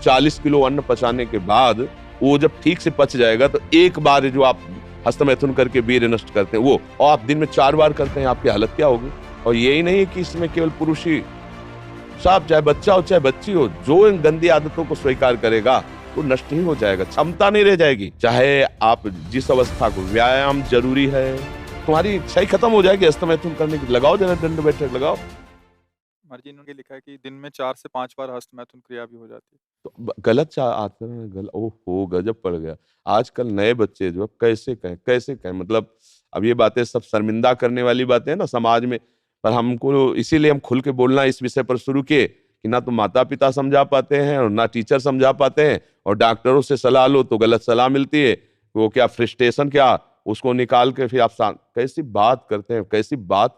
40 kilo अन्न पचाने के बाद वो जब ठीक से पच जाएगा तो एक बार जो आप हस्तमैथुन करके वीर्य नष्ट करते हैं वो, और आप दिन में 4 बार करते हैं, आपकी हालत क्या होगी। और यही नहीं है कि इसमें केवल पुरुष ही, साहब चाहे बच्चा हो चाहे बच्ची हो, जो इन गंदी आदतों को स्वीकार करेगा वो नष्ट ही हो जाएगा, क्षमता नहीं रह जाएगी। चाहे आप जिस अवस्था को, व्यायाम जरूरी है, तुम्हारी इच्छा ही खत्म हो जाएगी हस्तमैथुन करने की। लगाओ जरा दंड बैठक लगाओ। मर्जी ने लिखा है कि दिन में 4 से 5 बार हस्तमैथुन क्रिया भी हो जाती है। तो गलत आचरण है, गलत। ओहो, गजब पड़ गया। आजकल नए बच्चे जो कैसे कहें, मतलब अब ये बातें सब शर्मिंदा करने वाली बातें हैं ना समाज में, पर हमको इसीलिए हम खुल के बोलना इस विषय पर शुरू किए कि ना तो माता पिता समझा पाते हैं और ना टीचर समझा पाते हैं, और डॉक्टरों से सलाह लो तो गलत सलाह मिलती है। वो क्या फ्रस्ट्रेशन, क्या उसको निकाल के फिर आप कैसी बात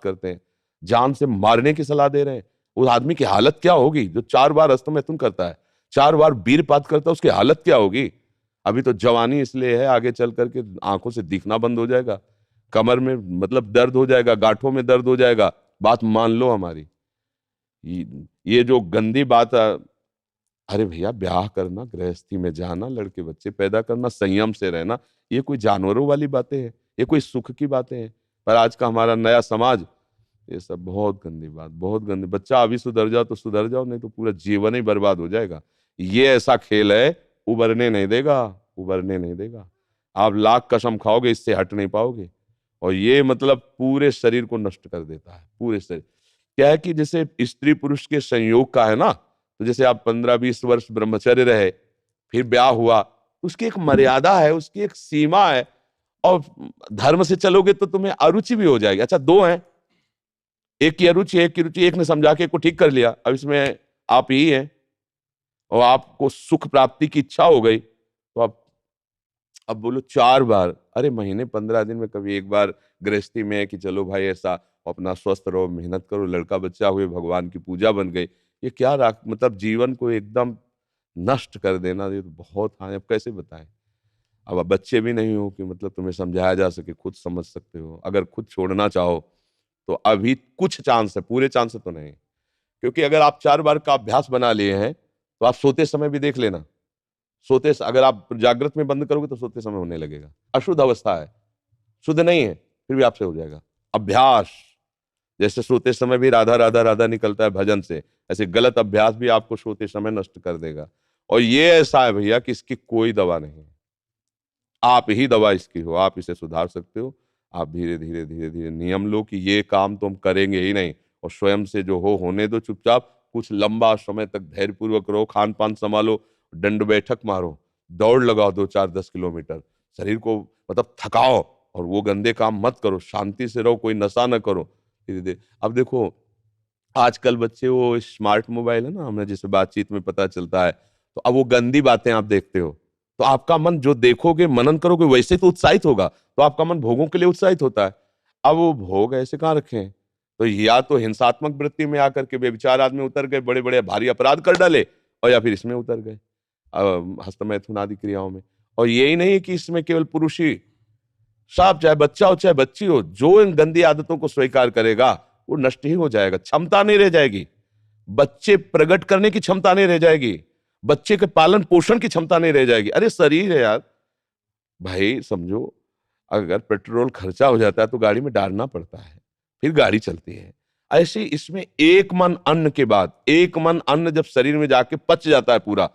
करते हैं, जान से मारने की सलाह दे रहे हैं। उस आदमी की हालत क्या होगी जो 4 बार हस्तमैथुन करता है, 4 बार वीरपात करता है, उसकी हालत क्या होगी। अभी तो जवानी इसलिए है, आगे चल करके आंखों से दिखना बंद हो जाएगा, कमर में मतलब दर्द हो जाएगा, गांठों में दर्द हो जाएगा। बात मान लो हमारी। ये जो गंदी बात, अरे भैया ब्याह करना, गृहस्थी में जाना, लड़के बच्चे पैदा करना, संयम से रहना, ये कोई जानवरों वाली बातें हैं, ये कोई सुख की बातें हैं। पर आज का हमारा नया समाज, ये सब बहुत गंदी बात, बहुत गंदी। बच्चा अभी सुधर जाओ तो सुधर जाओ, नहीं तो पूरा जीवन ही बर्बाद हो जाएगा। ये ऐसा खेल है, उबरने नहीं देगा। आप लाख कसम खाओगे, इससे हट नहीं पाओगे। और ये मतलब पूरे शरीर को नष्ट कर देता है, पूरे शरीर। क्या है कि जैसे स्त्री पुरुष के संयोग का है ना, तो जैसे आप 15-20 वर्ष ब्रह्मचर्य रहे, फिर ब्याह हुआ, उसकी एक मर्यादा है, उसकी एक सीमा है। और धर्म से चलोगे तो तुम्हें अरुचि भी हो जाएगी। अच्छा, 2 हैं, एक की अरुचि, एक की रुचि, एक ने समझा के एक को ठीक कर लिया, अब इसमें आप ही हैं, और आपको सुख प्राप्ति की इच्छा हो गई, तो आप अब बोलो 4 बार। अरे महीने 15 दिन में कभी एक बार गृहस्थी में है कि चलो भाई ऐसा अपना स्वस्थ रहो, मेहनत करो, लड़का बच्चा हुए, भगवान की पूजा बन गई। ये क्या मतलब जीवन को एकदम नष्ट कर देना, ये तो बहुत। हाँ, अब कैसे बताएं। अब बच्चे भी नहीं हो कि मतलब तुम्हें समझाया जा सके, खुद समझ सकते हो। अगर खुद छोड़ना चाहो तो अभी कुछ चांस है, पूरे चांस तो नहीं। क्योंकि अगर आप 4 बार का अभ्यास बना लिए हैं तो आप सोते समय भी देख लेना, अगर आप जागृत में बंद करोगे तो सोते समय होने लगेगा। अशुद्ध अवस्था है, शुद्ध नहीं है, फिर भी आपसे हो जाएगा। अभ्यास, जैसे सोते समय भी राधा राधा राधा निकलता है भजन से, ऐसे गलत अभ्यास भी आपको सोते समय नष्ट कर देगा। और ये ऐसा है भैया कि इसकी कोई दवा नहीं है, आप ही दवा इसकी हो। आप इसे सुधार सकते हो। आप धीरे धीरे नियम लो कि ये काम तो हम करेंगे ही नहीं, और स्वयं से जो होने दो चुपचाप। कुछ लंबा समय तक धैर्यपूर्वक रहो, खान पान संभालो, दंड बैठक मारो, दौड़ लगाओ 2-4-10 किलोमीटर, शरीर को मतलब थकाओ, और वो गंदे काम मत करो, शांति से रहो, कोई नशा न करो। धीरे धीरे अब देखो, आजकल बच्चे वो स्मार्ट मोबाइल है ना, हमें जैसे बातचीत में पता चलता है, तो अब वो गंदी बातें आप देखते हो तो आपका मन जो देखोगे, मनन करोगे, वैसे तो उत्साहित होगा, तो आपका मन भोगों के लिए उत्साहित होता है। अब वो भोग ऐसे कहाँ रखे हैं, तो या तो हिंसात्मक वृत्ति में आकर के बेविचार आदमी उतर गए, बड़े बड़े भारी अपराध कर डाले, और या फिर इसमें उतर गए, हस्तमैथुन आदि क्रियाओं में। और यही नहीं कि इसमें केवल पुरुष ही, साहब चाहे बच्चा हो चाहे बच्ची हो, जो इन गंदी आदतों को स्वीकार करेगा वो नष्ट ही हो जाएगा, क्षमता नहीं रह जाएगी। बच्चे प्रकट करने की क्षमता नहीं रह जाएगी, बच्चे के पालन पोषण की क्षमता नहीं रह जाएगी। अरे शरीर है यार भाई, समझो, अगर पेट्रोल खर्चा हो जाता है तो गाड़ी में डालना पड़ता है, फिर गाड़ी चलती है। ऐसे इसमें एक मन अन्न के बाद, एक मन अन्न जब शरीर में जाके पच जाता है पूरा,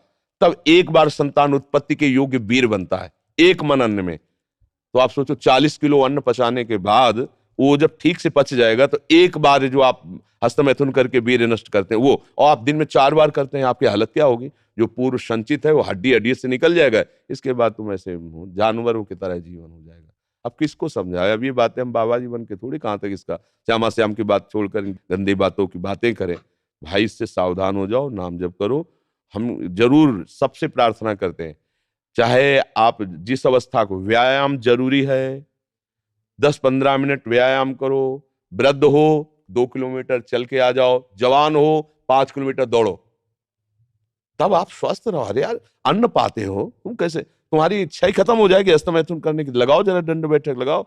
तब एक बार संतान उत्पत्ति के योग्य वीर बनता है, एक मन अन्न में। तो आप सोचो 40 किलो अन्न पचाने के बाद वो जब ठीक से पच जाएगा तो एक बार जो आप हस्तमैथुन करके वीर्य नष्ट करते हैं वो, और आप दिन में 4 बार करते हैं, आपकी हालत क्या होगी। जो पूर्व संचित है वो हड्डी हड्डी से निकल जाएगा, इसके बाद तुम ऐसे जानवरों की तरह जीवन हो जाएगा। अब किसको समझाए, अब ये बातें हम बाबा जी बन के थोड़ी कहां तक इसका श्यामा श्याम की बात छोड़कर गंदी बातों की बातें करें। भाई इससे सावधान हो जाओ, नाम जप करो। हम जरूर सबसे प्रार्थना करते हैं, चाहे आप जिस अवस्था को, व्यायाम जरूरी है, 10-15 मिनट व्यायाम करो, वृद्ध हो 2 किलोमीटर चल के आ जाओ, जवान हो 5 किलोमीटर दौड़ो, तब आप स्वस्थ रहो। अरे यार अन्न पाते हो तुम, कैसे तुम्हारी इच्छा ही खत्म हो जाएगी हस्तमैथुन करने की। लगाओ जरा दंड बैठक लगाओ,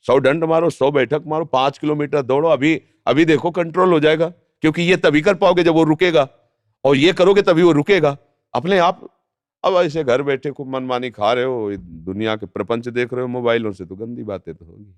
100 दंड मारो, 100 बैठक मारो, 5 किलोमीटर दौड़ो। अभी अभी देखो कंट्रोल हो जाएगा, क्योंकि ये तभी कर पाओगे जब वो रुकेगा, और ये करोगे तभी वो रुकेगा अपने आप। अब ऐसे घर बैठे खूब मनमानी खा रहे हो, दुनिया के प्रपंच देख रहे हो मोबाइलों से, तो गंदी बातें तो होगी।